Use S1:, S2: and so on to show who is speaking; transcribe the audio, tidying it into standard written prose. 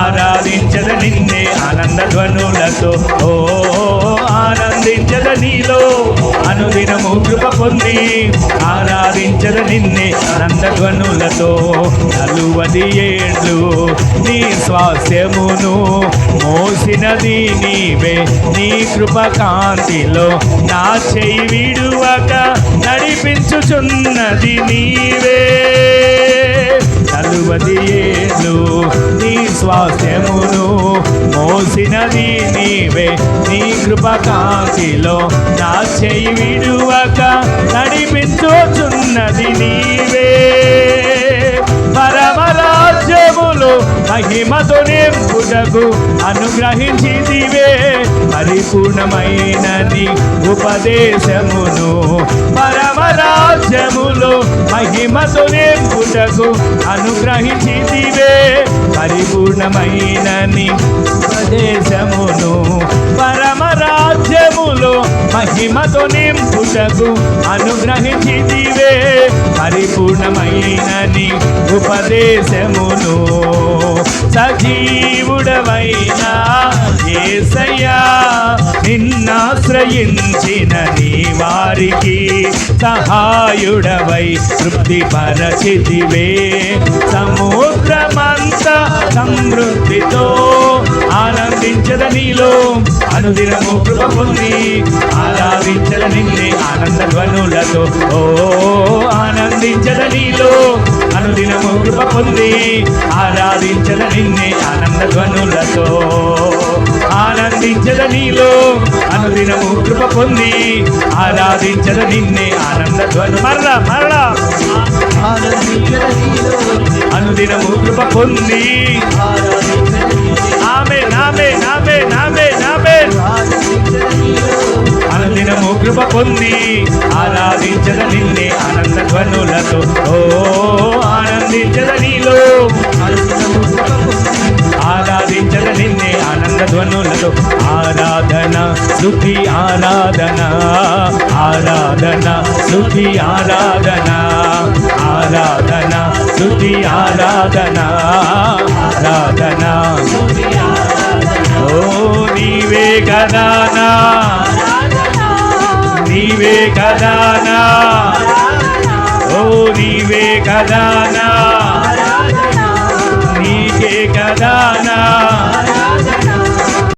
S1: ఆరాధించద నిన్నే ఆనంద ధ్వనులతో. ఓ ఆనందించద నీలో అనుదినము కృప పొంది. ఆరాధించద నిన్నే ఆనంద ధ్వనులతో. 40 ఏళ్ళు నీ స్వాస్థ్యమును మోసినది నీవే. నీ కృప కాంతిలో నా చెయ్యి విడువక నడిపించుచున్నది నీవే. 40 ఏళ్ళు నీ స్వాస్థ్యమును మోసినది నీవే. నీ కృప కాంతిలో నా చెయ్యి విడువక నడిపించుచున్నది నీవే. పరమరాజ్యములో మహిమతో నింపుటకు అనుగ్రహించితివే. పరిపూర్ణమైన నీ ఉపదేశమును పరమరాజ్యములో మహిమతో నింపుటకు అనుగ్రహించితివే. పరిపూర్ణమైన నీ ఉపదేశమును పరమరాజ్యములో మహిమతో నింపుటకు అనుగ్రహించితివే. పరిపూర్ణమైన నీ ఉపదేశమును. సజీవుడవైన యేసయ్యా నిన్నాశ్రయించిన నీ వారికి సహాయుడవై తృప్తిపరచితివే. సముద్రమంత సమృద్ధితో ఆనందించద నీలో అనుదినము కృప పొంది. ఆరాధించద నిన్నే ఆనంద ధ్వనులతో. ఓ ఆనందించద నీలో అనుదినము కృప పొంది. ఆరాధించద నిన్నే ఆనంద ధ్వనులతో. ఆనందించద నీలో అనుదినము కృప పొంది. ఆరాధించద నిన్నే ఆనంద ధ్వను. మరలా మరలా అనుదినము కృప పొంది. ఆమేన్ ఆమేన్ ఆమేన్ ఆమేన్ ఆమేన్. అనుదినము కృప పొంది. ఆరాధించద నిన్నే ఆనంద ధ్వనులతో. ఓ ఆనందించద నీలో ఆరాధించద నిన్నే ఆనంద ధ్వనులతో. ఆరాధన స్తుతి ఆరాధన ఆరాధన స్తుతి ఆరాధన ఆరాధన స్తుతి ఆరాధన ఆరాధన. ఓ నీవే గదానా నీవే గదానా. ఓ నీవే గదానా